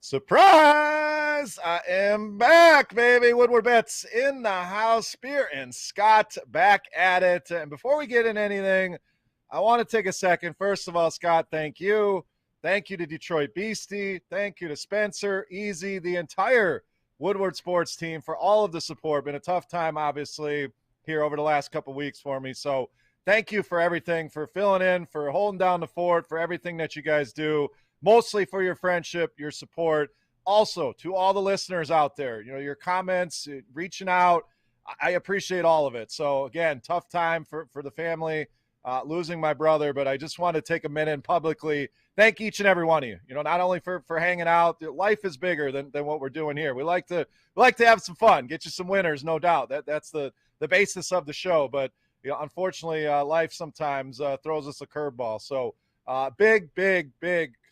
Surprise! I am back, baby. Woodward Bets in the house. Spear and Scott back at it. And before we get into anything, I want to take a second. First of all, Scott, thank you. Thank you to Detroit Beastie. Thank you to Spencer, Easy, the entire Woodward sports team for all of the support. Been a tough time, obviously, here over the last couple weeks for me. So thank you for everything, for filling in, for holding down the fort, for everything that you guys do. Mostly for your friendship, your support. Also, to all the listeners out there, your comments, reaching out, I appreciate all of it. So, again, tough time for the family, losing my brother, but I just want to take a minute and publicly thank each and every one of you, not only for hanging out. Life is bigger than what we're doing here. We like to have some fun, get you some winners, no doubt. That's the basis of the show. But, unfortunately, life sometimes throws us a curveball. So, big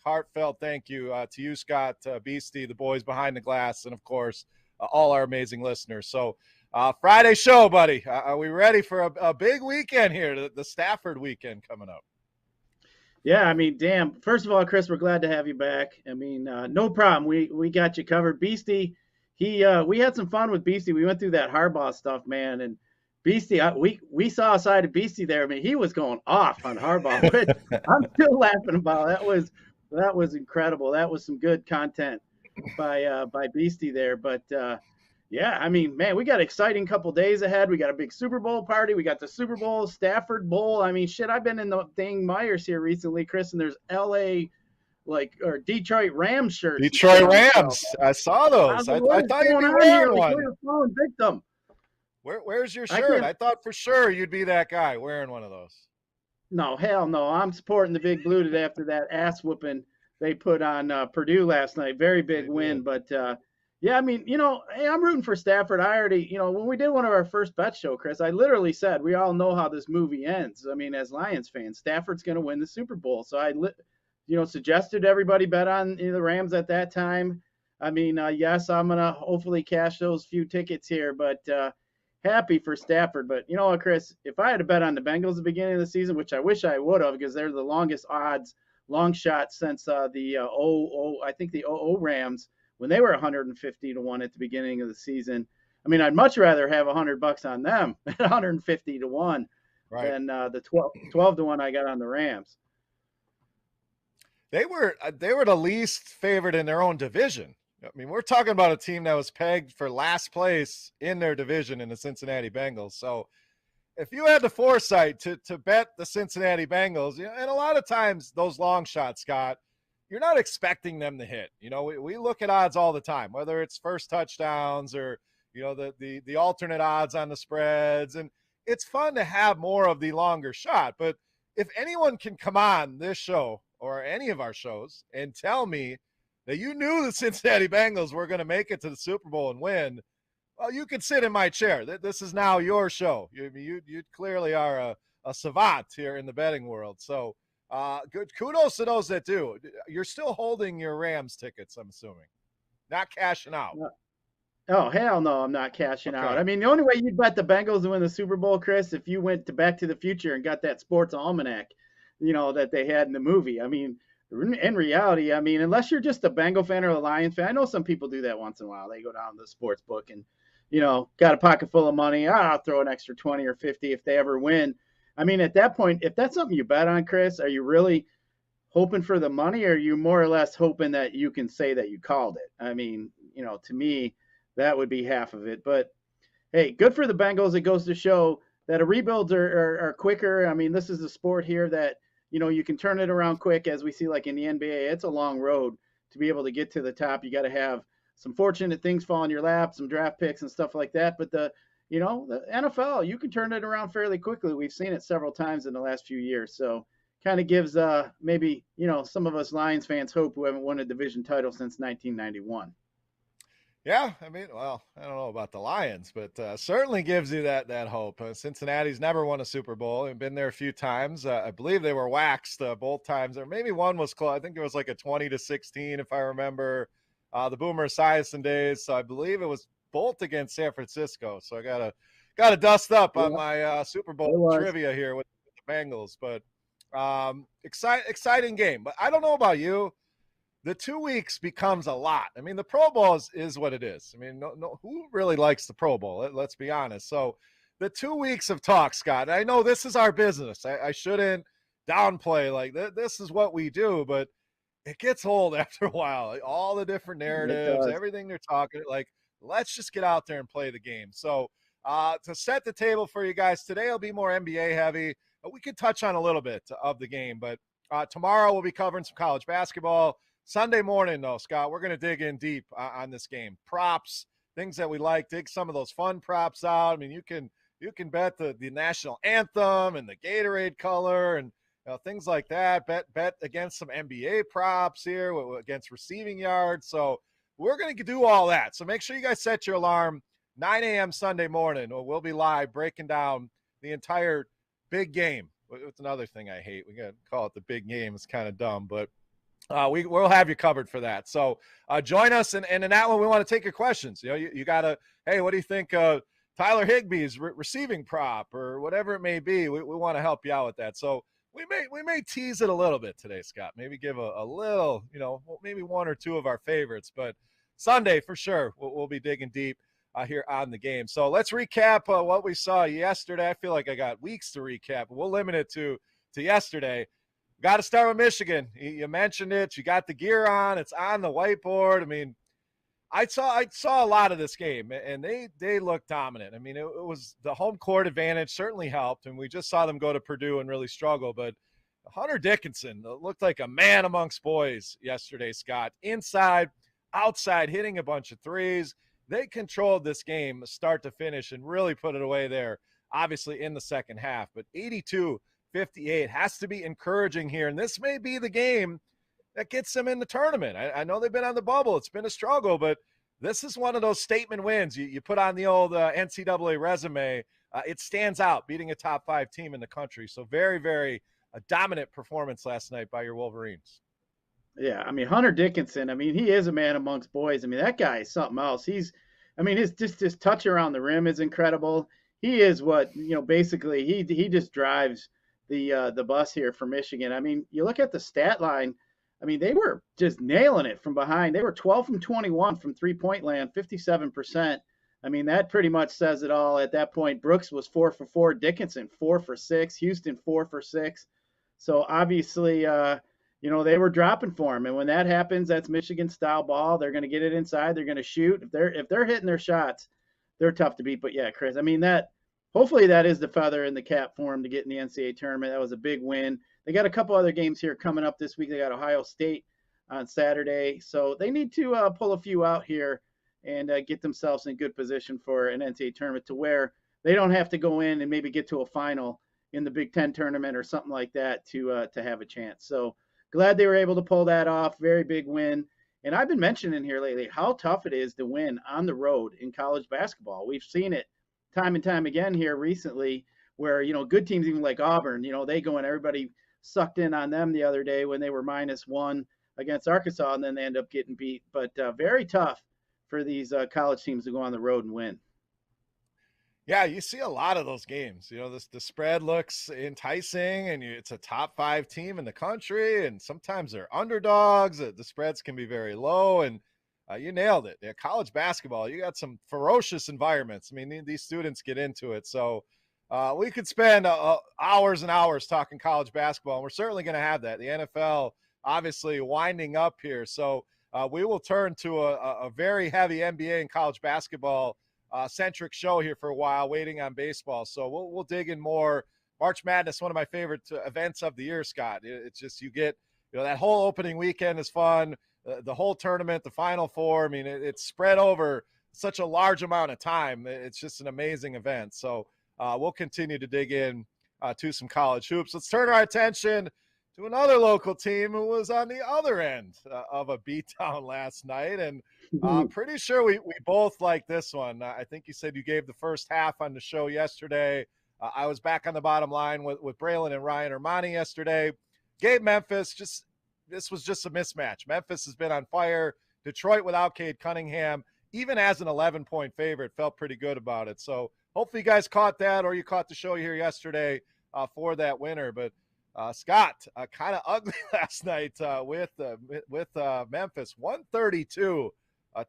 heartfelt thank you to you, Scott, Beastie, the boys behind the glass, and, of course, all our amazing listeners. So Friday show, buddy. Are we ready for a big weekend here, the Stafford weekend coming up? Yeah, I mean, damn. First of all, Chris, we're glad to have you back. I mean, no problem. We got you covered. Beastie, we had some fun with Beastie. We went through that Harbaugh stuff, man, and Beastie, we saw a side of Beastie there. I mean, he was going off on Harbaugh, which I'm still laughing about. That was incredible. That was some good content by Beastie there. But yeah, I mean, man, we got an exciting couple days ahead. We got a big Super Bowl party. We got the Super Bowl, Stafford Bowl. I mean, shit, I've been in the thing Myers here recently, Chris, and there's LA or Detroit Rams shirts. Detroit Rams. I saw those. I thought you'd be wearing one. We're a fallen victim. Where's your shirt? I thought for sure you'd be that guy wearing one of those. No, hell no. I'm supporting the Big Blue today after that ass whooping they put on Purdue last night. Very big win. But, yeah, I mean, hey, I'm rooting for Stafford. I already, when we did one of our first bet show, Chris, I literally said we all know how this movie ends. I mean, as Lions fans, Stafford's going to win the Super Bowl. So I, suggested everybody bet on the Rams at that time. I mean, yes, I'm going to hopefully cash those few tickets here, but happy for Stafford. But you know what, Chris, if I had to bet on the Bengals at the beginning of the season, which I wish I would have, because they're the longest odds long shot since the 00 Rams when they were 150-1 at the beginning of the season. I mean, I'd much rather have $100 on them at 150-1 than the 12-1 I got on the Rams. They were the least favored in their own division. I mean, we're talking about a team that was pegged for last place in their division in the Cincinnati Bengals. So if you had the foresight to bet the Cincinnati Bengals, and a lot of times those long shots, Scott, you're not expecting them to hit. We look at odds all the time, whether it's first touchdowns or, the alternate odds on the spreads. And it's fun to have more of the longer shot. But if anyone can come on this show or any of our shows and tell me that you knew the Cincinnati Bengals were going to make it to the Super Bowl and win, well, you can sit in my chair. This is now your show. You clearly are a savant here in the betting world. So good. Kudos to those that do. You're still holding your Rams tickets, I'm assuming. Not cashing out. Oh, hell no, I'm not cashing out. I mean, the only way you'd bet the Bengals to win the Super Bowl, Chris, if you went to Back to the Future and got that sports almanac, that they had in the movie. I mean, in reality, I mean, unless you're just a Bengal fan or a Lions fan, I know some people do that once in a while. They go down to the sports book and, got a pocket full of money. I'll throw an extra 20 or 50 if they ever win. I mean, at that point, if that's something you bet on, Chris, are you really hoping for the money, or are you more or less hoping that you can say that you called it? I mean, to me, that would be half of it. But, hey, good for the Bengals. It goes to show that rebuilds are quicker. I mean, this is a sport here that, you can turn it around quick, as we see like in the NBA. It's a long road to be able to get to the top. You got to have some fortunate things fall in your lap, some draft picks and stuff like that. But the NFL, you can turn it around fairly quickly. We've seen it several times in the last few years. So kind of gives maybe, some of us Lions fans hope who haven't won a division title since 1991. Yeah, I mean, well, I don't know about the Lions, but certainly gives you that hope. Cincinnati's never won a Super Bowl and been there a few times. I believe they were waxed both times, or maybe one was close. I think it was like a 20-16, if I remember, the Boomer Esiason days. So I believe it was both against San Francisco. So I gotta dust up on my Super Bowl trivia here with the Bengals. But exciting game. But I don't know about you. the 2 weeks becomes a lot. I mean, the Pro Bowl is what it is. I mean, who really likes the Pro Bowl? Let's be honest. So the 2 weeks of talk, Scott, I know this is our business. I shouldn't downplay, like, this is what we do, but it gets old after a while. Like, all the different narratives, everything they're talking, like, let's just get out there and play the game. So to set the table for you guys, today will be more NBA heavy. We could touch on a little bit of the game, but tomorrow we'll be covering some college basketball. Sunday morning, though, Scott, we're going to dig in deep on this game. Props, things that we like, dig some of those fun props out. I mean, you can bet the national anthem and the Gatorade color and things like that. Bet against some NBA props here against receiving yards. So we're going to do all that. So make sure you guys set your alarm. 9 a.m. Sunday morning. We'll be live breaking down the entire big game. It's another thing I hate. We got to call it the big game. It's kind of dumb, but we'll have you covered for that. So join us, and in that one, we want to take your questions. You got to, hey, what do you think Tyler Higbee's receiving prop or whatever it may be? We want to help you out with that. So we may tease it a little bit today, Scott. Maybe give a little, maybe one or two of our favorites. But Sunday, for sure, we'll be digging deep here on the game. So let's recap what we saw yesterday. I feel like I got weeks to recap. We'll limit it to yesterday. Got to start with Michigan. You mentioned it. You got the gear on. It's on the whiteboard. I mean, I saw a lot of this game, and they looked dominant. I mean, it was the home court advantage certainly helped, and we just saw them go to Purdue and really struggle. But Hunter Dickinson looked like a man amongst boys yesterday, Scott. Inside, outside, hitting a bunch of threes. They controlled this game start to finish and really put it away there, obviously in the second half. But 82-58 has to be encouraging here, and this may be the game that gets them in the tournament. I know they've been on the bubble. It's been a struggle, but this is one of those statement wins. You put on the old NCAA resume. It stands out, beating a top 5 team in the country. So very, very dominant performance last night by your Wolverines. Yeah, I mean, Hunter Dickinson, I mean, he is a man amongst boys. I mean, that guy is something else. His touch around the rim is incredible. He is what, basically he just drives the bus here for Michigan. I mean, you look at the stat line. I mean, they were just nailing it from behind. They were 12 from 21 from three-point land, 57%. I mean, that pretty much says it all at that point. Brooks was 4 for 4, Dickinson 4 for 6, Houston 4 for 6. So obviously, they were dropping for him. And when that happens, that's Michigan style ball. They're going to get it inside. They're going to shoot. If they're hitting their shots, they're tough to beat. But yeah, Chris, I mean, hopefully that is the feather in the cap for them to get in the NCAA tournament. That was a big win. They got a couple other games here coming up this week. They got Ohio State on Saturday. So they need to pull a few out here and get themselves in good position for an NCAA tournament to where they don't have to go in and maybe get to a final in the Big Ten tournament or something like that to have a chance. So glad they were able to pull that off. Very big win. And I've been mentioning here lately how tough it is to win on the road in college basketball. We've seen it time and time again here recently where, good teams, even like Auburn, they go in, everybody sucked in on them the other day when they were -1 against Arkansas, and then they end up getting beat. But very tough for these college teams to go on the road and win. Yeah, you see a lot of those games. The spread looks enticing, and it's a top 5 team in the country, and sometimes they're underdogs. The spreads can be very low, and you nailed it. Yeah, college basketball, you got some ferocious environments. I mean, these students get into it. So we could spend hours and hours talking college basketball, and we're certainly going to have that. The NFL obviously winding up here. So we will turn to a very heavy NBA and college basketball centric show here for a while, waiting on baseball. So we'll dig in more. March Madness, one of my favorite events of the year, Scott. It's just you get that whole opening weekend is fun. The whole tournament, the Final Four. I mean, it's spread over such a large amount of time. It's just an amazing event. So we'll continue to dig in to some college hoops. Let's turn our attention to another local team who was on the other end of a beatdown last night. And pretty sure we both like this one. I think you said you gave the first half on the show yesterday. I was back on the bottom line with Braylon and Ryan Armani yesterday. Gave Memphis, this was just a mismatch. Memphis has been on fire. Detroit without Cade Cunningham, even as an 11-point favorite, felt pretty good about it. So hopefully you guys caught that, or you caught the show here yesterday for that winner. But Scott, kind of ugly last night with Memphis, 132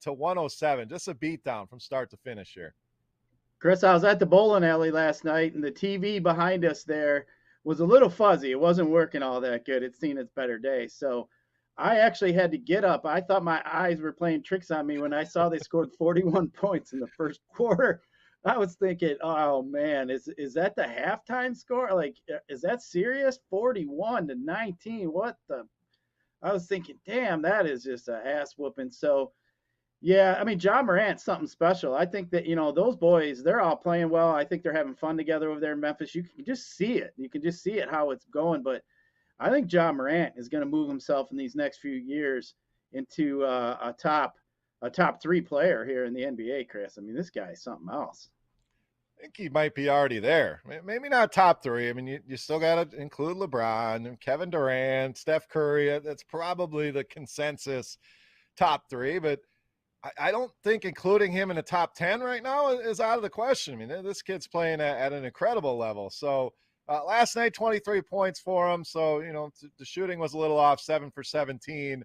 to 107. Just a beatdown from start to finish here. Chris, I was at the bowling alley last night, and the TV behind us there was a little fuzzy. It wasn't working all that good. It's seen its better days. So I actually had to get up. I thought my eyes were playing tricks on me when I saw they scored 41 points in the first quarter. I was thinking, oh man, is that the halftime score? Like, is that serious? 41 to 19. What the? I was thinking, damn, that is just a ass whooping. So yeah, I mean, John Morant's something special. I think that, those boys, they're all playing well. I think they're having fun together over there in Memphis. You can just see it. You can just see it how it's going. But I think John Morant is going to move himself in these next few years into a top 3 player here in the NBA, Chris. I mean, this guy is something else. I think he might be already there. Maybe not top 3. I mean, you still got to include LeBron and Kevin Durant, Steph Curry. That's probably the consensus top 3. But I don't think including him in the top 10 right now is out of the question. I mean, this kid's playing at an incredible level. So last night, 23 points for him. So, the shooting was a little off, 7 for 17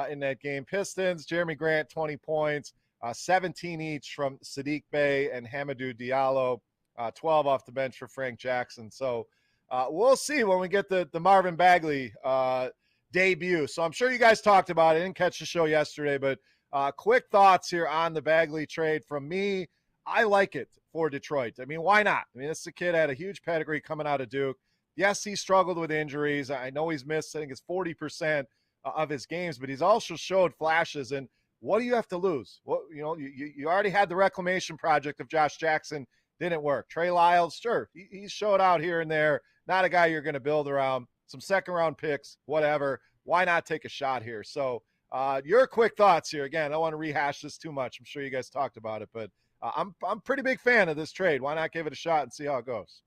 in that game. Pistons, Jeremy Grant, 20 points, 17 each from Sadiq Bey and Hamidou Diallo, 12 off the bench for Frank Jackson. So we'll see when we get the Marvin Bagley debut. So I'm sure you guys talked about it. I didn't catch the show yesterday, but quick thoughts here on the Bagley trade from me. I like it for Detroit. I mean, why not? I mean, this kid had a huge pedigree coming out of Duke. Yes, he struggled with injuries. I know he's missed, I think it's 40% of his games, but he's also showed flashes. And what do you have to lose? What, you already had the reclamation project of Josh Jackson. Didn't work. Trey Lyles, sure, he showed out here and there. Not a guy you're going to build around. Some second-round picks, whatever. Why not take a shot here? So, your quick thoughts here. Again, I don't want to rehash this too much. I'm sure you guys talked about it, but I'm pretty big fan of this trade. Why not give it a shot and see how it goes?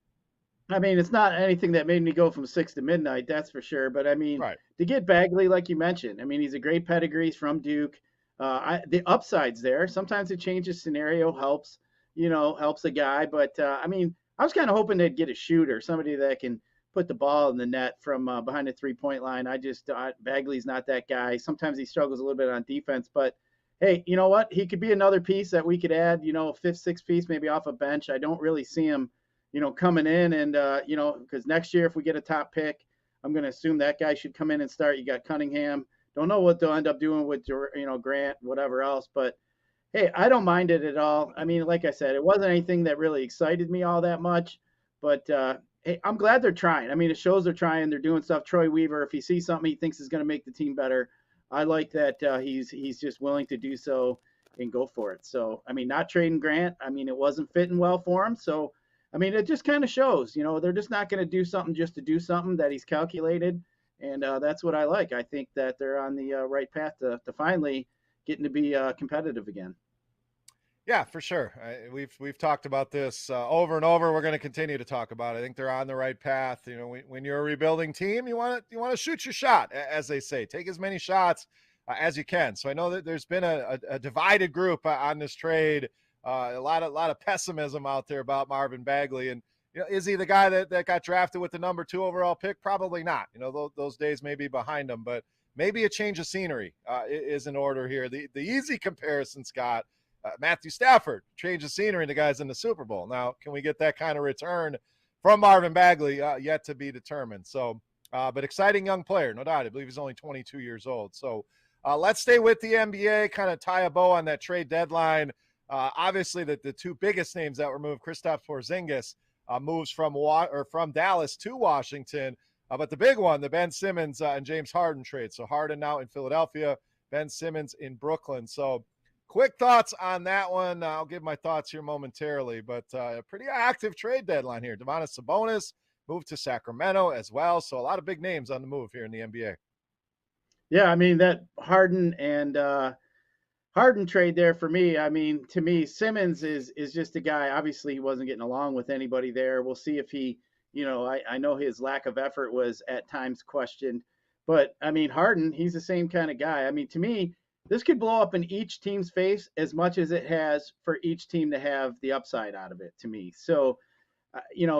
I mean, it's not anything that made me go from 6 to midnight, that's for sure. But I mean, right. To get Bagley, like you mentioned, I mean, he's a great pedigree. He's from Duke. The upside's there. Sometimes a change of scenario helps a guy. But I mean, I was kind of hoping they'd get a shooter, somebody that can put the ball in the net from behind the 3-point line. Bagley's not that guy. Sometimes he struggles a little bit on defense, but hey, you know what? He could be another piece that we could add, a fifth, sixth piece, maybe off a bench. I don't really see him, coming in and, because next year if we get a top pick, I'm going to assume that guy should come in and start. You got Cunningham. Don't know what they'll end up doing with, Grant, whatever else, but hey, I don't mind it at all. I mean, like I said, it wasn't anything that really excited me all that much, but hey, I'm glad they're trying. I mean, it shows they're trying. They're doing stuff. Troy Weaver, if he sees something he thinks is going to make the team better, I like that he's just willing to do so and go for it. So, I mean, not trading Grant, I mean, it wasn't fitting well for him. So, I mean, it just kind of shows, they're just not going to do something just to do something, that he's calculated. And that's what I like. I think that they're on the right path to finally getting to be competitive again. Yeah, for sure. We've talked about this over and over. We're going to continue to talk about it. I think they're on the right path. When you're a rebuilding team, you want to shoot your shot, as they say. Take as many shots as you can. So I know that there's been a divided group on this trade. A lot of pessimism out there about Marvin Bagley. And is he the guy that got drafted with the number 2 overall pick? Probably not. Those days may be behind him, but maybe a change of scenery is in order here. The easy comparison, Scott. Matthew Stafford, change of scenery, the guy's in the Super Bowl. Now, can we get that kind of return from Marvin Bagley? Yet to be determined. So, but exciting young player, no doubt. I believe he's only 22 years old. So let's stay with the NBA, kind of tie a bow on that trade deadline. Obviously, the 2 biggest names that were moved, Kristaps Porzingis moves from Dallas to Washington. But the big one, the Ben Simmons and James Harden trade. So Harden now in Philadelphia, Ben Simmons in Brooklyn. So quick thoughts on that one. I'll give my thoughts here momentarily, but a pretty active trade deadline here. Domantas Sabonis moved to Sacramento as well. So a lot of big names on the move here in the NBA. Yeah, I mean, that Harden trade there for me, I mean, to me, Simmons is just a guy. Obviously, he wasn't getting along with anybody there. We'll see if he, I know his lack of effort was at times questioned. But, I mean, Harden, he's the same kind of guy. I mean, to me, this could blow up in each team's face as much as it has for each team to have the upside out of it, to me. So,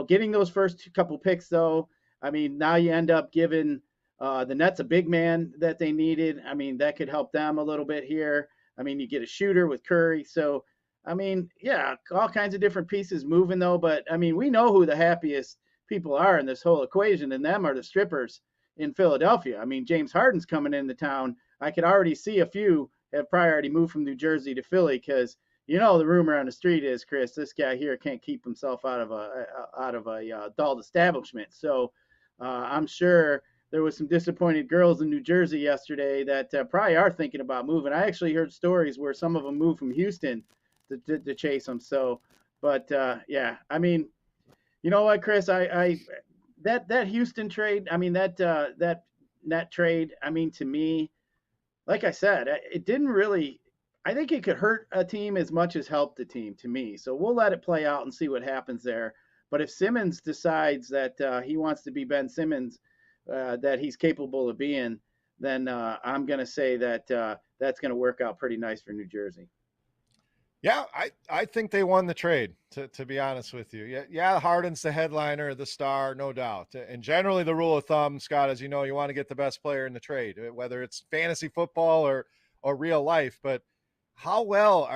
getting those first couple picks, though, I mean, now you end up giving the Nets a big man that they needed. I mean, that could help them a little bit here. I mean, you get a shooter with Curry. So, I mean, yeah, all kinds of different pieces moving though. But I mean, we know who the happiest people are in this whole equation, and them are the strippers in Philadelphia. I mean, James Harden's coming into town. I could already see a few have probably already moved from New Jersey to Philly because the rumor on the street is, Chris, this guy here can't keep himself out of a adult establishment. So I'm sure there was some disappointed girls in New Jersey yesterday that probably are thinking about moving. I actually heard stories where some of them moved from Houston to chase them. So, but yeah, I mean, you know what, Chris, that Houston trade, I mean, that net trade, I mean, to me, like I said, it didn't really. I think it could hurt a team as much as help the team to me. So we'll let it play out and see what happens there. But if Simmons decides that he wants to be Ben Simmons, that he's capable of being, then I'm going to say that that's going to work out pretty nice for New Jersey. Yeah, I think they won the trade, to be honest with you. Yeah, Harden's the headliner, the star, no doubt. And generally the rule of thumb, Scott, as you know, you want to get the best player in the trade, whether it's fantasy football or real life. But how well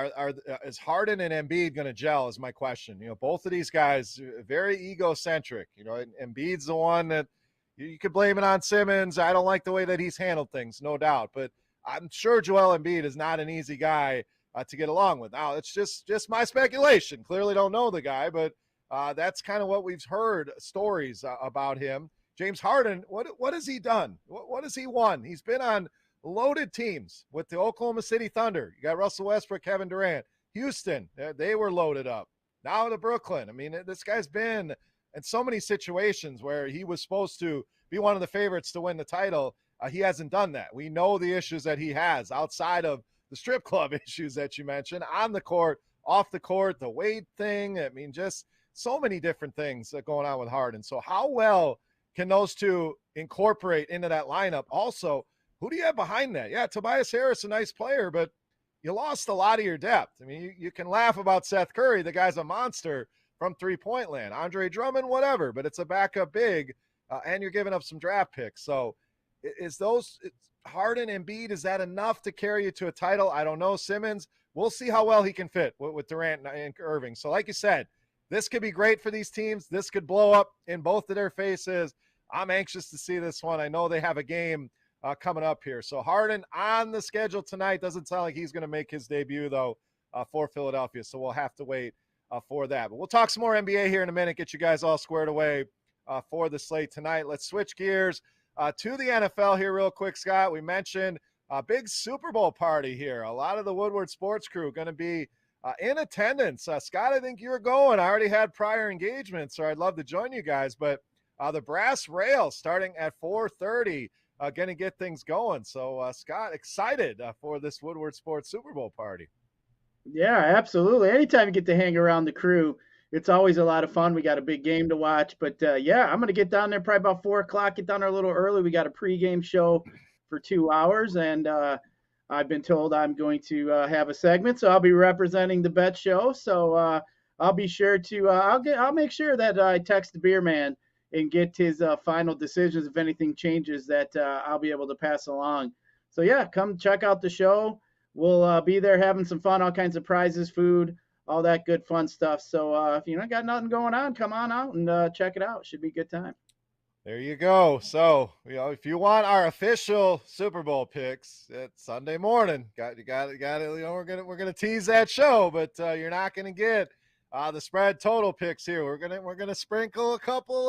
is Harden and Embiid going to gel is my question. Both of these guys, very egocentric. Embiid's the one that you could blame it on Simmons. I don't like the way that he's handled things, no doubt. But I'm sure Joel Embiid is not an easy guy to get along with. Now, it's just my speculation. Clearly don't know the guy, but that's kind of what we've heard stories about him. James Harden, what has he done? What has he won? He's been on loaded teams with the Oklahoma City Thunder. You got Russell Westbrook, Kevin Durant. Houston, they were loaded up. Now to Brooklyn. I mean, this guy's been in so many situations where he was supposed to be one of the favorites to win the title. He hasn't done that. We know the issues that he has outside of the strip club issues that you mentioned, on the court, off the court, the weight thing. I mean, just so many different things that going on with Harden. So how well can those two incorporate into that lineup? Also, who do you have behind that? Yeah, Tobias Harris, a nice player, but you lost a lot of your depth. I mean, you can laugh about Seth Curry. The guy's a monster from three-point land. Andre Drummond, whatever, but it's a backup big, and you're giving up some draft picks. So Harden and Embiid, is that enough to carry you to a title? I don't know. Simmons, we'll see how well he can fit with Durant and Irving. So like you said, this could be great for these teams. This could blow up in both of their faces. I'm anxious to see this one. I know they have a game coming up here. So Harden on the schedule tonight. Doesn't sound like he's going to make his debut, though, for Philadelphia. So we'll have to wait for that. But we'll talk some more NBA here in a minute, get you guys all squared away for the slate tonight. Let's switch gears to the NFL here real quick, Scott. We mentioned a big Super Bowl party here. A lot of the Woodward sports crew going to be in attendance. Scott, I think you're going. I already had prior engagements, so I'd love to join you guys. But the brass rail starting at 4:30. Going to get things going. So, Scott, excited for this Woodward Sports Super Bowl party. Yeah, absolutely. Anytime you get to hang around the crew, it's always a lot of fun. We got a big game to watch. But, yeah, I'm going to get down there probably about 4 o'clock, get down there a little early. We got a pregame show for 2 hours, and I've been told I'm going to have a segment, so I'll be representing the bet show. So I'll be sure to I'll make sure that I text the beer man and get his final decisions if anything changes that I'll be able to pass along. So, yeah, come check out the show. We'll be there having some fun, all kinds of prizes, food, all that good fun stuff. So if you got nothing going on, come on out and check it out. Should be a good time. There you go. So, if you want our official Super Bowl picks, it's Sunday morning. Got it. We're gonna tease that show, but you're not gonna get the spread total picks here. We're gonna sprinkle a couple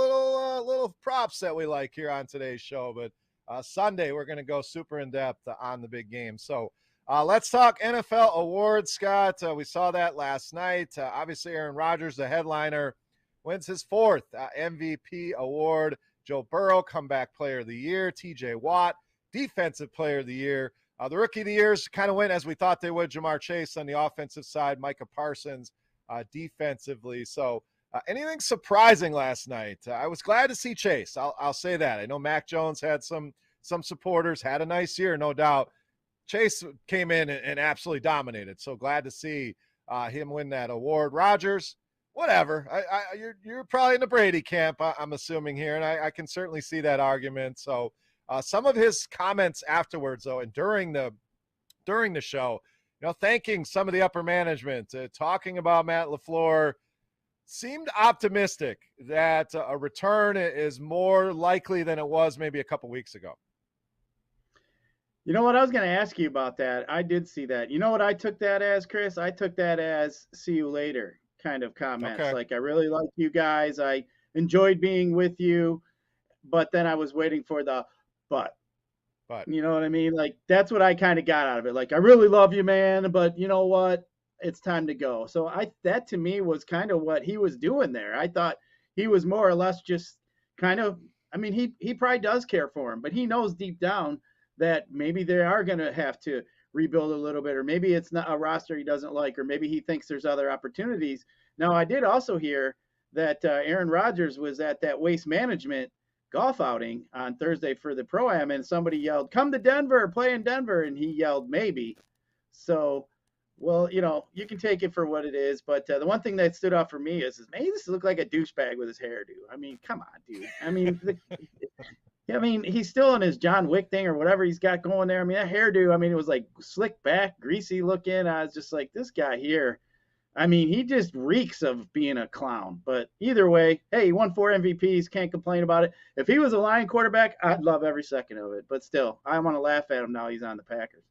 little props that we like here on today's show. But Sunday we're gonna go super in depth on the big game. So let's talk NFL awards, Scott. We saw that last night. Obviously, Aaron Rodgers, the headliner, wins his 4th MVP award. Joe Burrow, comeback player of the year. TJ Watt, defensive player of the year. The rookie of the years kind of went as we thought they would. Jamar Chase on the offensive side, Micah Parsons defensively. So anything surprising last night? I was glad to see Chase. I'll say that. I know Mac Jones had some supporters, had a nice year, no doubt. Chase came in and absolutely dominated. So glad to see him win that award. Rodgers, whatever. You're probably in the Brady camp, I'm assuming here, and I can certainly see that argument. So some of his comments afterwards, though, and during the show, thanking some of the upper management, talking about Matt LaFleur, seemed optimistic that a return is more likely than it was maybe a couple weeks ago. You know what? I was going to ask you about that. I did see that. You know what I took that as, Chris? I took that as see you later kind of comments. Okay. Like, I really like you guys. I enjoyed being with you. But then I was waiting for the but. You know what I mean? Like, that's what I kind of got out of it. Like, I really love you, man. But you know what? It's time to go. So that to me was kind of what he was doing there. I thought he was more or less just kind of, I mean, he probably does care for him, but he knows deep down that maybe they are going to have to rebuild a little bit, or maybe it's not a roster he doesn't like, or maybe he thinks there's other opportunities. Now, I did also hear that Aaron Rodgers was at that Waste Management golf outing on Thursday for the Pro-Am, and somebody yelled, "Come to Denver, play in Denver," and he yelled, "Maybe." So, well, you can take it for what it is, but the one thing that stood out for me is man, this looked like a douchebag with his hairdo. I mean, come on, dude. I mean, he's still in his John Wick thing or whatever he's got going there. I mean, that hairdo, I mean, it was like slick back, greasy looking. I was just like, this guy here, I mean, he just reeks of being a clown. But either way, hey, he won 4 MVPs. Can't complain about it. If he was a Lion quarterback, I'd love every second of it. But still, I want to laugh at him now he's on the Packers.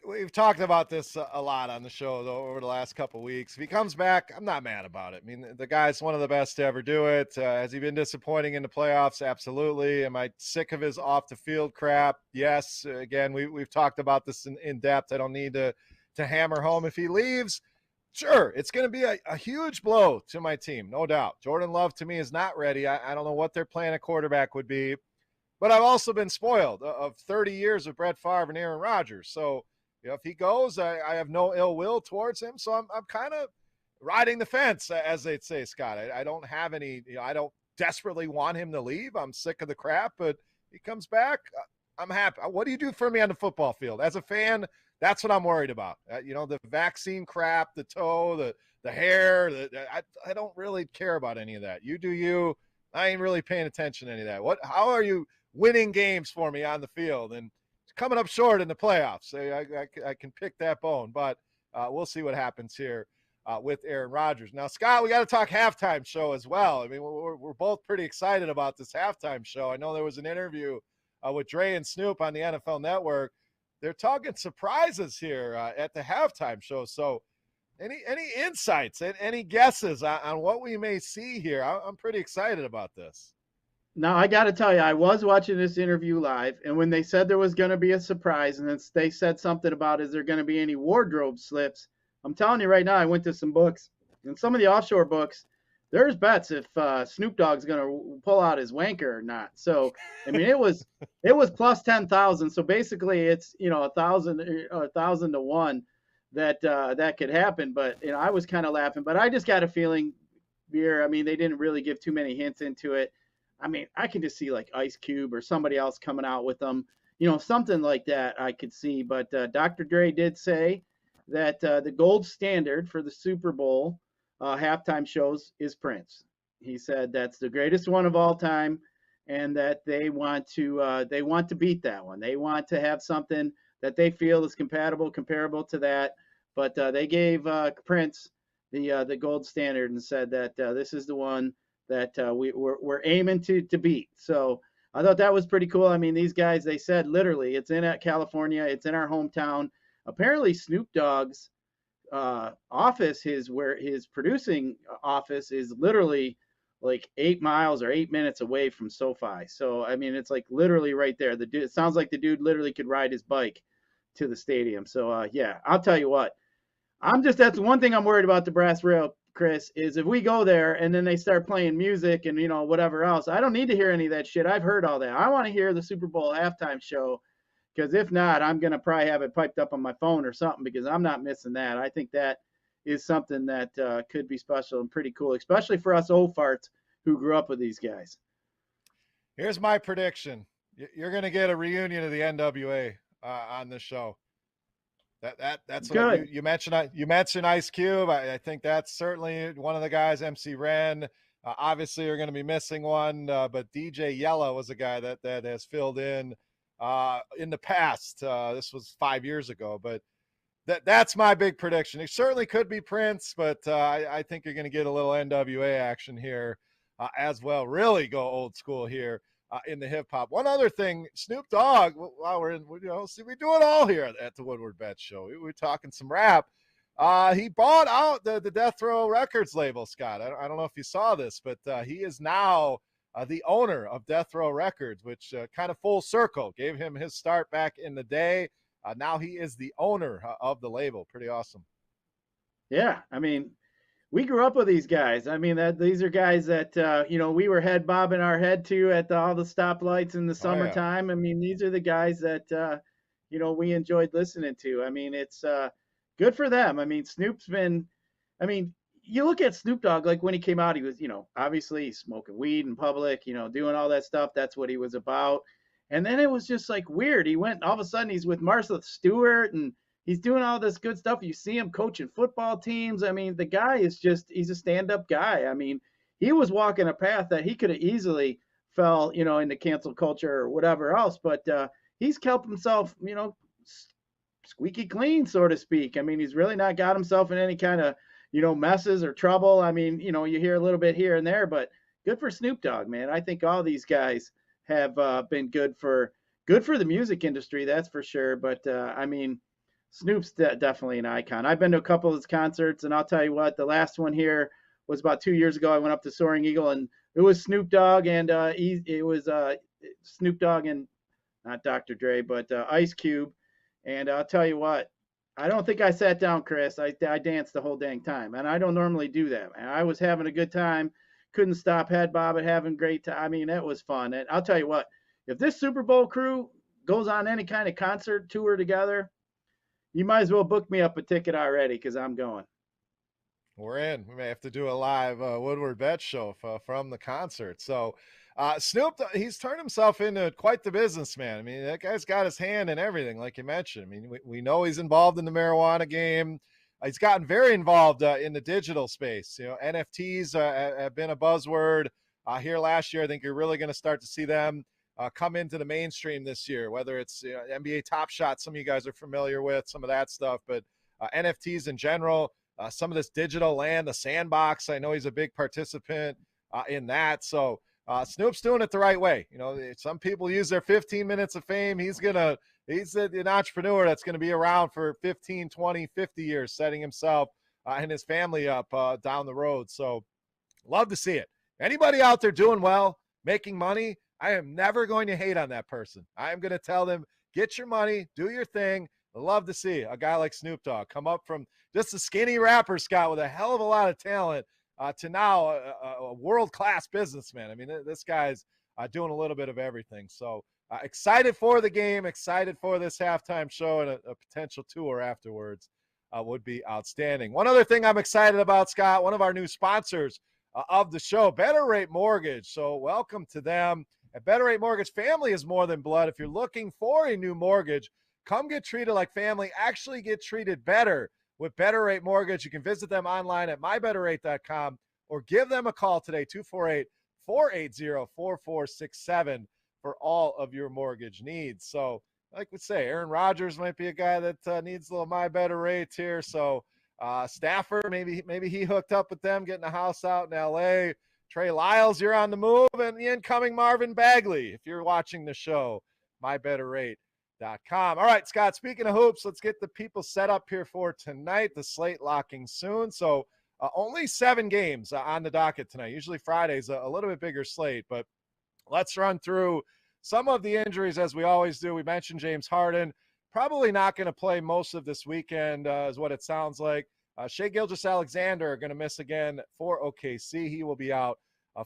We've talked about this a lot on the show, though, over the last couple of weeks. If he comes back, I'm not mad about it. I mean, the guy's one of the best to ever do it. Has he been disappointing in the playoffs? Absolutely. Am I sick of his off-the-field crap? Yes. Again, we've talked about this in depth. I don't need to hammer home. If he leaves, sure, it's going to be a huge blow to my team, no doubt. Jordan Love, to me, is not ready. I don't know what their plan at quarterback would be. But I've also been spoiled of 30 years of Brett Favre and Aaron Rodgers. So, if he goes, I have no ill will towards him. So I'm kind of riding the fence, as they'd say, Scott. I don't have any, I don't desperately want him to leave. I'm sick of the crap, but he comes back, I'm happy. What do you do for me on the football field? As a fan, that's what I'm worried about. The vaccine crap, the toe, the hair, I don't really care about any of that. You do you. I ain't really paying attention to any of that. How are you winning games for me on the field? And coming up short in the playoffs. I can pick that bone, but we'll see what happens here with Aaron Rodgers. Now, Scott, we got to talk halftime show as well. I mean, we're both pretty excited about this halftime show. I know there was an interview with Dre and Snoop on the NFL Network. They're talking surprises here at the halftime show. So any insights, any guesses on what we may see here? I'm pretty excited about this. Now, I got to tell you, I was watching this interview live, and when they said there was going to be a surprise, and then they said something about, is there going to be any wardrobe slips? I'm telling you right now, I went to some books, and some of the offshore books, there's bets if Snoop Dogg's going to pull out his wanker or not. So, I mean, it was plus 10,000. So basically, it's 1,000 to 1 that could happen. But I was kind of laughing, but I just got a feeling, I mean, they didn't really give too many hints into it. I mean, I can just see like Ice Cube or somebody else coming out with them, something like that I could see. But Dr. Dre did say that the gold standard for the Super Bowl halftime shows is Prince. He said that's the greatest one of all time, and that they want to beat that one. They want to have something that they feel is comparable to that. But they gave Prince the gold standard and said that this is the one that we're aiming to beat. So I thought that was pretty cool. I mean, these guys, they said literally, it's in California, it's in our hometown. Apparently, Snoop Dogg's office, his producing office, is literally like 8 miles or 8 minutes away from SoFi. So I mean, it's like literally right there. It sounds like the dude literally could ride his bike to the stadium. So yeah, I'll tell you what. That's one thing I'm worried about the brass rail, Chris, is if we go there and then they start playing music and whatever else, I don't need to hear any of that shit. I've heard all that. I want to hear the Super Bowl halftime show, because if not, I'm gonna probably have it piped up on my phone or something, because I'm not missing that. I think that is something that could be special and pretty cool, especially for us old farts who grew up with these guys. Here's my prediction: you're gonna get a reunion of the NWA on this show. That's Good. what you mentioned. You mentioned Ice Cube. I think that's certainly one of the guys. MC Ren, obviously, you're going to be missing one, but DJ Yella was a guy that has filled in the past. This was 5 years ago, but that's my big prediction. It certainly could be Prince, but I think you're going to get a little NWA action here as well. Really go old school here in the hip hop. One other thing, Snoop Dogg. While we're in, see, we do it all here at the Woodward Bet Show. We're talking some rap. He bought out the Death Row Records label, Scott. I don't know if you saw this, but he is now the owner of Death Row Records, which kind of full circle gave him his start back in the day. Now he is the owner of the label. Pretty awesome. Yeah, I mean, we grew up with these guys. I mean, these are guys that we were head bobbing our head to at all the stoplights in the summertime. I mean, these are the guys that we enjoyed listening to. I mean, it's good for them. I mean, Snoop's been. I mean, you look at Snoop Dogg, like when he came out, he was obviously smoking weed in public, doing all that stuff. That's what he was about. And then it was just like weird. He went, all of a sudden he's with Martha Stewart and he's doing all this good stuff. You see him coaching football teams. I mean, the guy is he's a stand-up guy. I mean, he was walking a path that he could have easily fell, into cancel culture or whatever else. But he's kept himself, squeaky clean, so to speak. I mean, he's really not got himself in any kind of, messes or trouble. I mean, you hear a little bit here and there, but good for Snoop Dogg, man. I think all these guys have been good for the music industry, that's for sure. But I mean, Snoop's definitely an icon. I've been to a couple of his concerts, and I'll tell you what, the last one here was about 2 years ago. I went up to Soaring Eagle, and it was Snoop Dogg, and it was Snoop Dogg and not Dr. Dre, but Ice Cube. And I'll tell you what, I don't think I sat down, Chris. I danced the whole dang time, and I don't normally do that. And I was having a good time. Couldn't stop, head bobbing, having great time. I mean, it was fun. And I'll tell you what, if this Super Bowl crew goes on any kind of concert tour together, you might as well book me up a ticket already because I'm going. We're in. We may have to do a live Woodward Bet Show from the concert. So Snoop, he's turned himself into quite the businessman. I mean, that guy's got his hand in everything, like you mentioned. I mean, we know he's involved in the marijuana game. He's gotten very involved in the digital space. NFTs have been a buzzword here last year. I think you're really going to start to see them come into the mainstream this year, whether it's NBA Top Shot, some of you guys are familiar with, some of that stuff, but NFTs in general, some of this digital land, the sandbox, I know he's a big participant in that. So Snoop's doing it the right way. Some people use their 15 minutes of fame. He's an entrepreneur that's going to be around for 15, 20, 50 years, setting himself and his family up down the road. So love to see it. Anybody out there doing well, making money, I am never going to hate on that person. I am going to tell them, get your money, do your thing. I love to see a guy like Snoop Dogg come up from just a skinny rapper, Scott, with a hell of a lot of talent to now a world-class businessman. I mean, this guy's doing a little bit of everything. So excited for the game, excited for this halftime show, and a potential tour afterwards would be outstanding. One other thing I'm excited about, Scott, one of our new sponsors of the show, Better Rate Mortgage. So welcome to them. At Better Rate Mortgage, family is more than blood. If you're looking for a new mortgage, come get treated like family. Actually get treated better with Better Rate Mortgage. You can visit them online at mybetterrate.com or give them a call today, 248-480-4467 for all of your mortgage needs. So like we say, Aaron Rodgers might be a guy that needs a little My Better Rates here. So Stafford, maybe he hooked up with them, getting a house out in L.A., Trey Lyles, you're on the move, and the incoming Marvin Bagley, if you're watching the show, mybetterrate.com. All right, Scott, speaking of hoops, let's get the people set up here for tonight. The slate locking soon. So only 7 games on the docket tonight. Usually Friday's a little bit bigger slate, but let's run through some of the injuries as we always do. We mentioned James Harden, probably not going to play most of this weekend is what it sounds like. Shai Gilgeous-Alexander are going to miss again for OKC. He will be out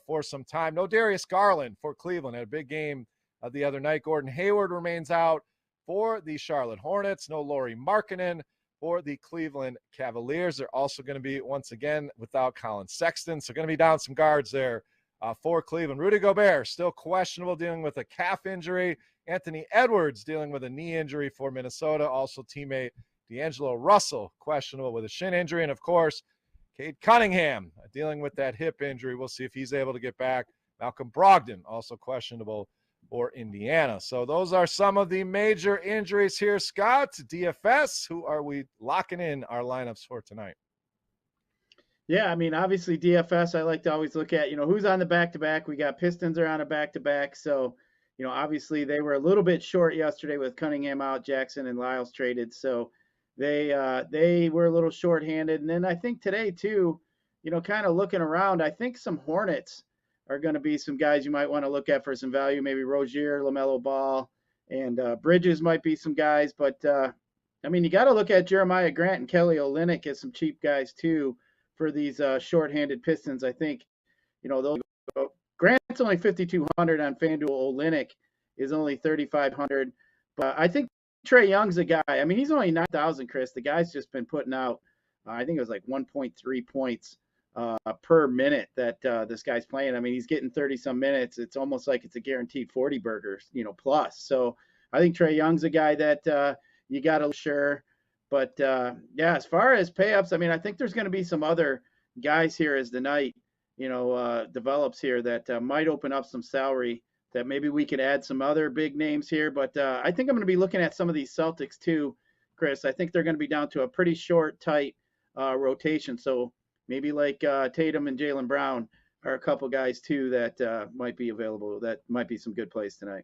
for some time. No Darius Garland for Cleveland. Had a big game the other night. Gordon Hayward remains out for the Charlotte Hornets. No Lauri Markkanen for the Cleveland Cavaliers. They're also going to be, once again, without Colin Sexton. So going to be down some guards there for Cleveland. Rudy Gobert, still questionable, dealing with a calf injury. Anthony Edwards dealing with a knee injury for Minnesota. Also teammate D'Angelo Russell, questionable with a shin injury. And, of course, Cade Cunningham dealing with that hip injury. We'll see if he's able to get back. Malcolm Brogdon, also questionable for Indiana. So those are some of the major injuries here. Scott, DFS, who are we locking in our lineups for tonight? Yeah, I mean, obviously DFS, I like to always look at, who's on the back-to-back. We got Pistons are on a back-to-back. So, obviously they were a little bit short yesterday with Cunningham out, Jackson and Lyles traded. So they were a little short-handed. And then I think today too, kind of looking around, I think some Hornets are going to be some guys you might want to look at for some value. Maybe Rozier, LaMelo Ball, and Bridges might be some guys. But, I mean, you got to look at Jeremiah Grant and Kelly Olynyk as some cheap guys too for these short-handed Pistons. I think, those Grant's only 5,200 on FanDuel. Olynyk is only 3,500. But I think Trae Young's a guy. I mean, he's only 9,000, Chris. The guy's just been putting out, I think it was like 1.3 points per minute that this guy's playing. I mean, he's getting 30-some minutes. It's almost like it's a guaranteed 40 burgers, plus. So I think Trae Young's a guy that you got to sure. But, yeah, as far as pay-ups, I mean, I think there's going to be some other guys here as the night, develops here that might open up some salary that maybe we could add some other big names here. But I think I'm going to be looking at some of these Celtics too, Chris. I think they're going to be down to a pretty short, tight rotation. So maybe like Tatum and Jaylen Brown are a couple guys too that might be available. That might be some good plays tonight.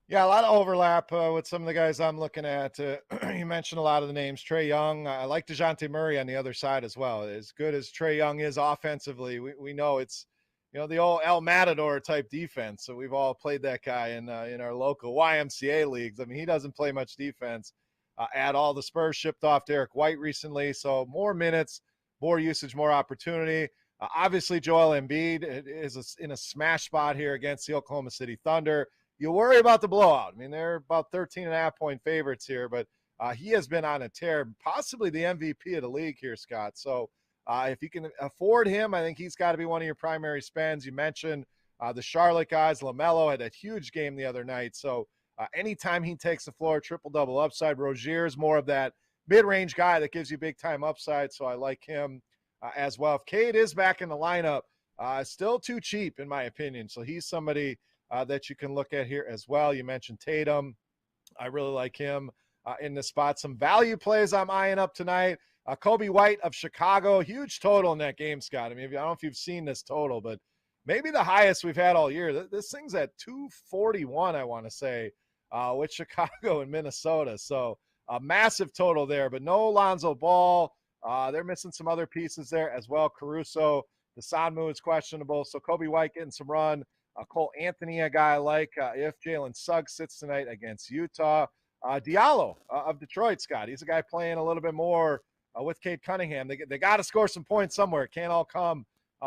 Yeah, a lot of overlap with some of the guys I'm looking at. You mentioned a lot of the names. Trae Young. I like DeJounte Murray on the other side as well. As good as Trae Young is offensively, we know it's, the old El Matador type defense. So we've all played that guy in our local YMCA leagues. I mean, he doesn't play much defense at all. The Spurs shipped off Derek White recently. So more minutes, more usage, more opportunity. Obviously, Joel Embiid is in a smash spot here against the Oklahoma City Thunder. You worry about the blowout. I mean, they're about 13.5-point favorites here, but he has been on a tear, possibly the MVP of the league here, Scott. So if you can afford him, I think he's got to be one of your primary spends. You mentioned the Charlotte guys. LaMelo had a huge game the other night. So anytime he takes the floor, triple-double upside. Rozier is more of that mid-range guy that gives you big-time upside, so I like him as well. If Cade is back in the lineup, still too cheap in my opinion. So he's somebody that you can look at here as well. You mentioned Tatum. I really like him in the spot. Some value plays I'm eyeing up tonight. Kobe White of Chicago, huge total in that game, Scott. I mean, I don't know if you've seen this total, but maybe the highest we've had all year. This thing's at 241, I want to say, with Chicago and Minnesota. So a massive total there, but no Lonzo Ball. They're missing some other pieces there as well. Caruso, the Sanmu is questionable. So Kobe White getting some run. Cole Anthony, a guy I like if Jalen Suggs sits tonight against Utah. Diallo of Detroit, Scott. He's a guy playing a little bit more with Cade Cunningham. They got to score some points somewhere. It can't all come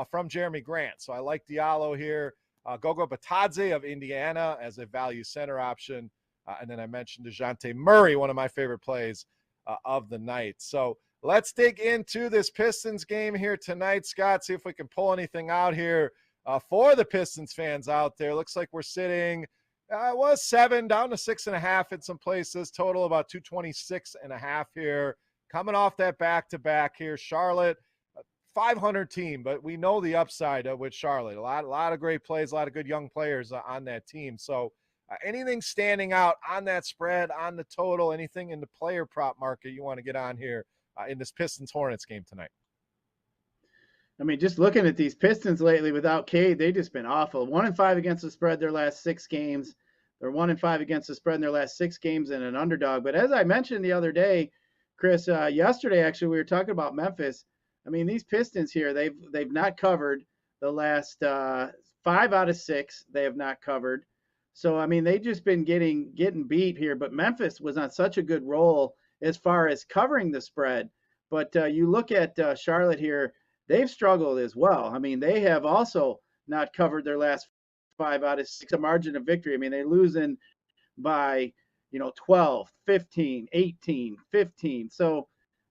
from Jeremy Grant. So I like Diallo here. Gogo Batadze of Indiana as a value center option. And then I mentioned DeJounte Murray, one of my favorite plays of the night. So let's dig into this Pistons game here tonight, Scott, see if we can pull anything out here. For the Pistons fans out there, looks like we're sitting, it was 7 down to 6.5 in some places, total about 226.5 here. Coming off that back-to-back here, Charlotte, 500 team, but we know the upside with Charlotte. A lot of great plays, a lot of good young players on that team. So anything standing out on that spread, on the total, anything in the player prop market you want to get on here in this Pistons-Hornets game tonight? I mean, just looking at these Pistons lately without Cade, they've just been awful. 1-5 against the spread their last 6 games. They're 1-5 against the spread in their last 6 games and an underdog. But as I mentioned the other day, Chris, yesterday actually we were talking about Memphis. I mean, these Pistons here, they've not covered the last 5 out of 6. They have not covered. So I mean, they've just been getting beat here. But Memphis was on such a good roll as far as covering the spread. But you look at Charlotte here. They've struggled as well. I mean, they have also not covered their last 5 out of 6, a margin of victory. I mean, they're losing by, 12, 15, 18, 15. So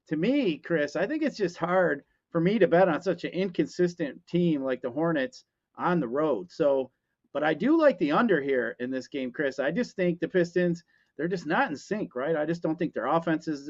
to me, Chris, I think it's just hard for me to bet on such an inconsistent team like the Hornets on the road. So, but I do like the under here in this game, Chris. I just think the Pistons, they're just not in sync, right? I just don't think their offense is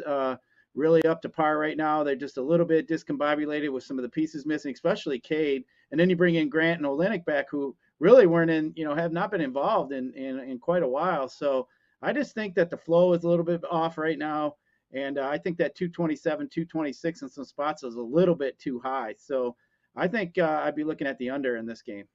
really up to par right now. They're just a little bit discombobulated with some of the pieces missing, especially Cade. And then you bring in Grant and Olynyk back, who really weren't in, have not been involved in quite a while. So I just think that the flow is a little bit off right now. And I think that 227, 226 in some spots is a little bit too high. So I think I'd be looking at the under in this game.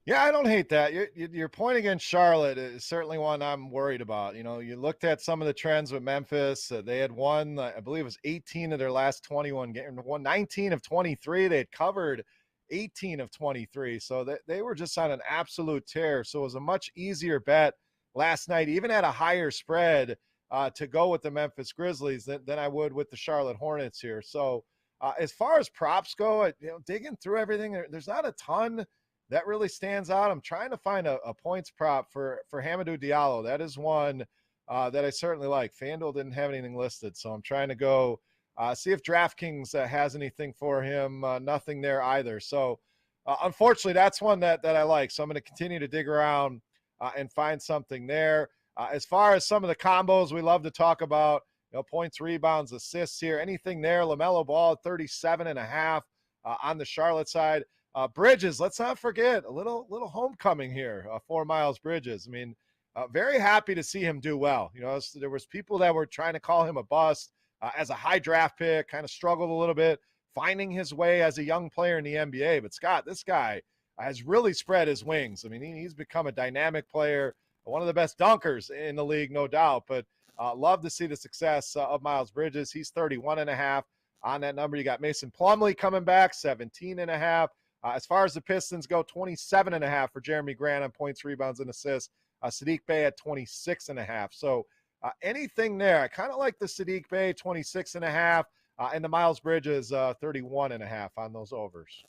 Yeah, I don't hate that. Your point against Charlotte is certainly one I'm worried about. You looked at some of the trends with Memphis. They had won, I believe it was 18 of their last 21 games, won 19 of 23. They had covered 18 of 23. So they were just on an absolute tear. So it was a much easier bet last night, even at a higher spread, to go with the Memphis Grizzlies than I would with the Charlotte Hornets here. So as far as props go, digging through everything, there's not a ton that really stands out. I'm trying to find a points prop for Hamidou Diallo. That is one that I certainly like. FanDuel didn't have anything listed, so I'm trying to go see if DraftKings has anything for him. Nothing there either. So unfortunately, that's one that I like. So I'm going to continue to dig around and find something there. As far as some of the combos we love to talk about, points, rebounds, assists here, anything there. LaMelo Ball 37.5 on the Charlotte side. Bridges, let's not forget a little homecoming here for Miles Bridges. I mean, very happy to see him do well. There was people that were trying to call him a bust as a high draft pick, kind of struggled a little bit finding his way as a young player in the NBA. But Scott, this guy has really spread his wings. I mean, he's become a dynamic player, one of the best dunkers in the league, no doubt. But love to see the success of Miles Bridges. He's 31.5 on that number. You got Mason Plumlee coming back, 17.5. As far as the Pistons go, 27.5 for Jeremy Grant on points, rebounds, and assists. Sadiq Bey at 26.5. So anything there. I kind of like the Sadiq Bey 26.5 and the Miles Bridges 31.5 on those overs.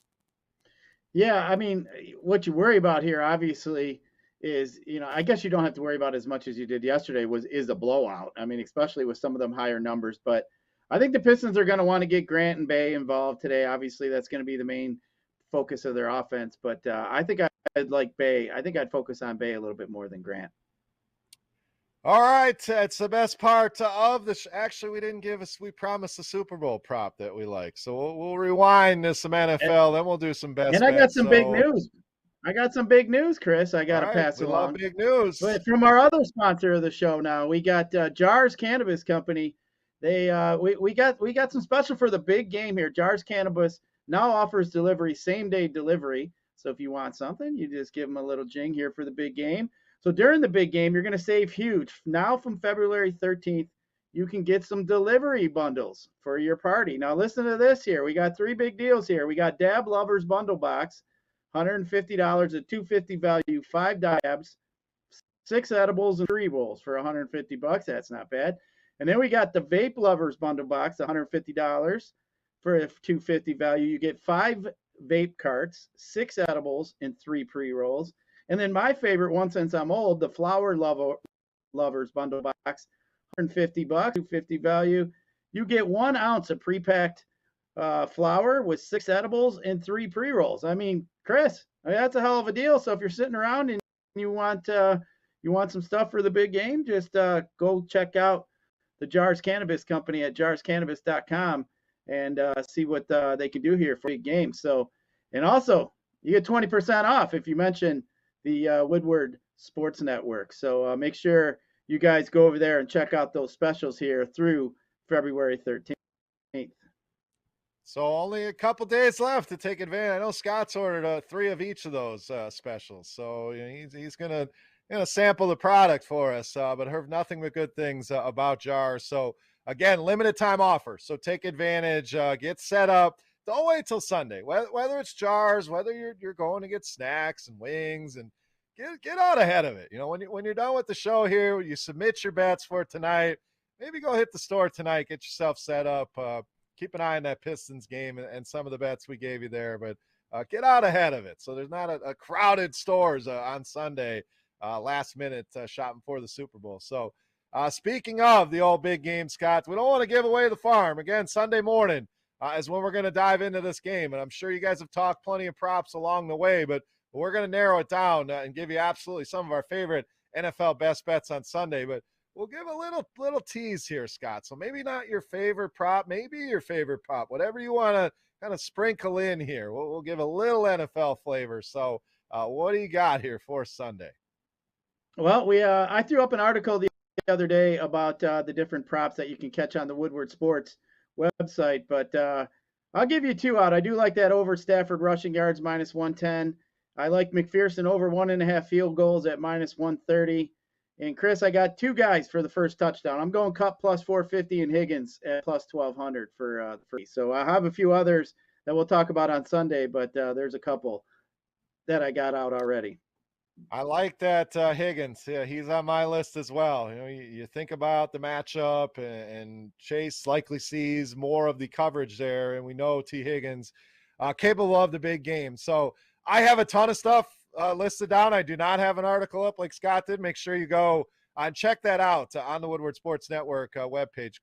Yeah, I mean, what you worry about here, obviously, is I guess you don't have to worry about as much as you did yesterday. Is a blowout. I mean, especially with some of them higher numbers. But I think the Pistons are going to want to get Grant and Bey involved today. Obviously, that's going to be the main focus of their offense, but I think I'd like Bey. I think I'd focus on Bey a little bit more than Grant. All right, it's the best part of this. Actually, we promised the Super Bowl prop that we like, so we'll rewind this some NFL, then we'll do some best. And I got some big news. I got some big news, Chris. I got to pass along. Love big news. But from our other sponsor of the show now, we got Jars Cannabis Company. They we got some special for the big game here. Jars Cannabis now offers delivery, same-day delivery. So if you want something, you just give them a little jing here for the big game. So during the big game, you're going to save huge. Now from February 13th, you can get some delivery bundles for your party. Now listen to this here. We got 3 big deals here. We got Dab Lovers Bundle Box, $150 at $250 value, 5 dabs, 6 edibles, and 3 rolls for $150. That's not bad. And then we got the Vape Lovers Bundle Box, $150. For a $250 value, you get 5 vape carts, 6 edibles, and 3 pre-rolls. And then my favorite one, since I'm old, the Flower Lovers Bundle Box, $150, $250 value. You get 1 ounce of pre-packed flower with 6 edibles and 3 pre-rolls. I mean, Chris, that's a hell of a deal. So if you're sitting around and you want some stuff for the big game, just go check out the Jars Cannabis Company at jarscannabis.com. and see what they can do here for a game. So, and also you get 20% off if you mention the Woodward Sports Network. So make sure you guys go over there and check out those specials here through February 13th. So only a couple days left to take advantage. I know Scott's ordered 3 of each of those specials. So he's gonna sample the product for us, but heard nothing but good things about Jars. So again, limited time offer. So take advantage, get set up. Don't wait till Sunday. Whether it's Jars, whether you're going to get snacks and wings, and get out ahead of it. When you're done with the show here, you submit your bets for tonight. Maybe go hit the store tonight, get yourself set up. Keep an eye on that Pistons game and some of the bets we gave you there, but get out ahead of it. So there's not a crowded stores on Sunday, last minute shopping for the Super Bowl. So speaking of the old big game, Scott, we don't want to give away the farm. Again, Sunday morning is when we're going to dive into this game. And I'm sure you guys have talked plenty of props along the way, but we're going to narrow it down and give you absolutely some of our favorite NFL best bets on Sunday, but we'll give a little tease here, Scott. So maybe not your favorite prop, maybe your favorite prop, whatever you want to kind of sprinkle in here. We'll give a little NFL flavor. So what do you got here for Sunday? Well, I threw up an article the other day about the different props that you can catch on the Woodward Sports website, but I'll give you two out. I do like that over Stafford rushing yards -110. I like McPherson over 1.5 field goals at -130. And Chris, I got two guys for the first touchdown. I'm going Cup +450 and Higgins at +1200 for the first. So I have a few others that we'll talk about on Sunday, but there's a couple that I got out already. I like that Higgins. Yeah, he's on my list as well. You think about the matchup, and Chase likely sees more of the coverage there, and we know T. Higgins capable of the big game. So I have a ton of stuff listed down. I do not have an article up like Scott did. Make sure you go and check that out on the Woodward Sports Network webpage.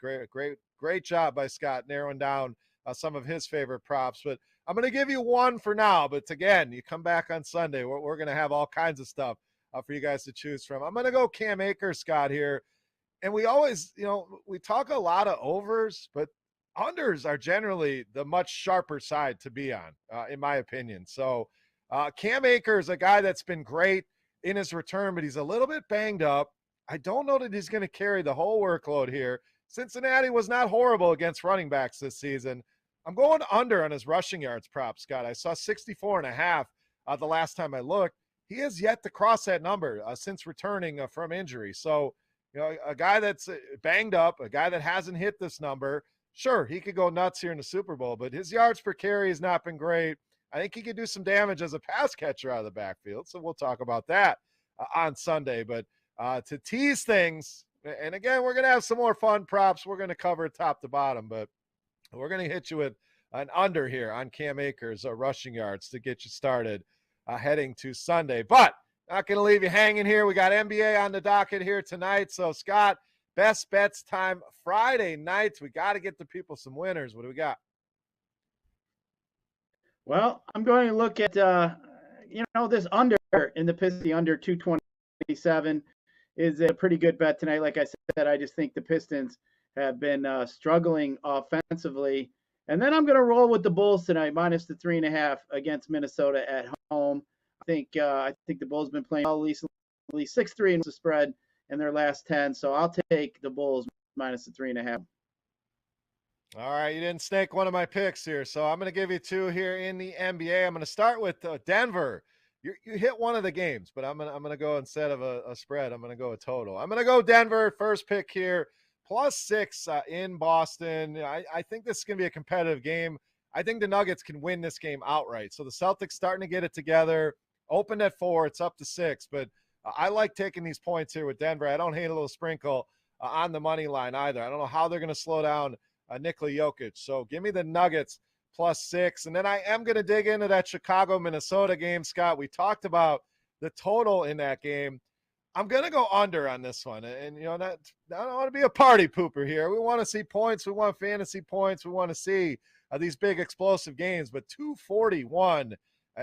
Great job by Scott narrowing down some of his favorite props. But I'm going to give you one for now. But again, you come back on Sunday. We're going to have all kinds of stuff for you guys to choose from. I'm going to go Cam Akers, Scott, here. And we always, we talk a lot of overs, but unders are generally the much sharper side to be on, in my opinion. So Cam Akers, a guy that's been great in his return, but he's a little bit banged up. I don't know that he's going to carry the whole workload here. Cincinnati was not horrible against running backs this season. I'm going under on his rushing yards prop, Scott. I saw 64.5 the last time I looked. He has yet to cross that number since returning from injury. So, a guy that's banged up, a guy that hasn't hit this number, sure, he could go nuts here in the Super Bowl, but his yards per carry has not been great. I think he could do some damage as a pass catcher out of the backfield. So we'll talk about that on Sunday. But to tease things, and again, we're going to have some more fun props. We're going to cover top to bottom, but we're going to hit you with an under here on Cam Akers rushing yards to get you started heading to Sunday. But not going to leave you hanging here. We got NBA on the docket here tonight. So, Scott, best bets time Friday nights. We got to get the people some winners. What do we got? Well, I'm going to look at, this under in the Pistons, the under 227 is a pretty good bet tonight. Like I said, I just think the Pistons have been struggling offensively. And then I'm going to roll with the Bulls tonight, minus the 3.5 against Minnesota at home. I think the Bulls have been playing well recently, 6-3 in the spread in their last 10. So I'll take the Bulls minus the 3.5. All right, you didn't snake one of my picks here, so I'm going to give you two here in the NBA. I'm going to start with Denver. You hit one of the games, but I'm going to go instead of a spread. I'm going to go a total. I'm going to go Denver, first pick here, +6 in Boston. I think this is going to be a competitive game. I think the Nuggets can win this game outright. So the Celtics starting to get it together. Opened at 4, it's up to 6, but I like taking these points here with Denver. I don't hate a little sprinkle on the money line either. I don't know how they're going to slow down Nikola Jokic. So give me the Nuggets +6. And then I am going to dig into that Chicago-Minnesota game, Scott. We talked about the total in that game. I'm going to go under on this one. And, I don't want to be a party pooper here. We want to see points. We want fantasy points. We want to see these big explosive games. But 241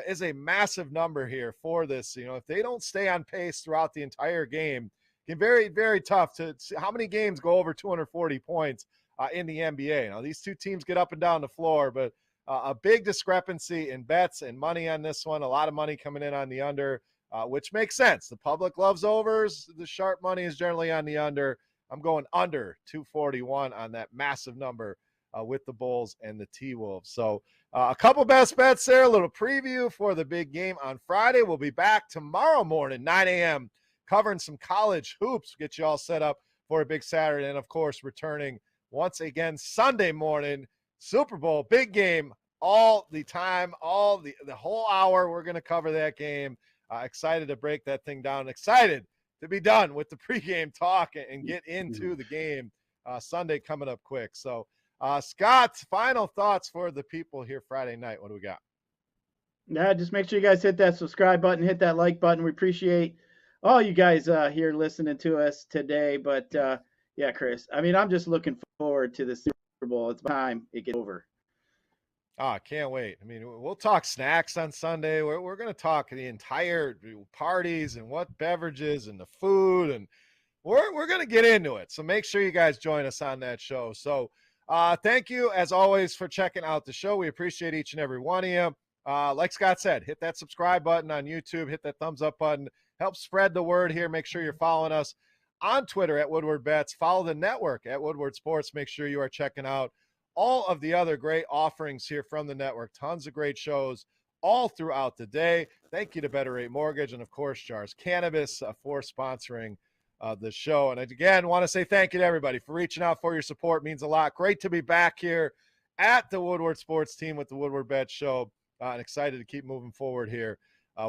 is a massive number here for this. If they don't stay on pace throughout the entire game, it's very, very tough to see how many games go over 240 points in the NBA. Now, these two teams get up and down the floor, but a big discrepancy in bets and money on this one. A lot of money coming in on the under, which makes sense. The public loves overs. The sharp money is generally on the under. I'm going under 241 on that massive number with the Bulls and the T-Wolves. So a couple best bets there, a little preview for the big game on Friday. We'll be back tomorrow morning, 9 a.m., covering some college hoops, get you all set up for a big Saturday. And, of course, returning once again Sunday morning, Super Bowl, big game, all the time, all the whole hour. We're going to cover that game. Excited to break that thing down. Excited to be done with the pregame talk and get into the game. Sunday coming up quick. So, Scott, final thoughts for the people here Friday night. What do we got? Yeah, just make sure you guys hit that subscribe button, hit that like button. We appreciate all you guys here listening to us today. But, yeah, Chris, I'm just looking forward to the Super Bowl. It's time it gets over. Oh, can't wait. I mean, we'll talk snacks on Sunday. We're going to talk the entire parties and what beverages and the food, and we're going to get into it. So make sure you guys join us on that show. So thank you, as always, for checking out the show. We appreciate each and every one of you. Like Scott said, hit that subscribe button on YouTube. Hit that thumbs up button. Help spread the word here. Make sure you're following us on Twitter at Woodward Bets. Follow the network at Woodward Sports. Make sure you are checking out all of the other great offerings here from the network. Tons of great shows all throughout the day. Thank you to Better Rate Mortgage and, of course, Jars Cannabis for sponsoring the show. And again, want to say thank you to everybody for reaching out for your support. It means a lot. Great to be back here at the Woodward Sports team with the Woodward Bet Show. And excited to keep moving forward here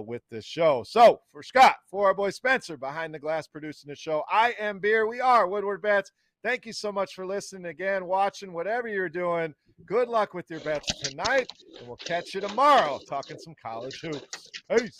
with this show. So for Scott, for our boy Spencer behind the glass producing the show, I am Beer. We are Woodward Bets. Thank you so much for listening again, watching, whatever you're doing. Good luck with your bets tonight, and we'll catch you tomorrow talking some college hoops. Peace.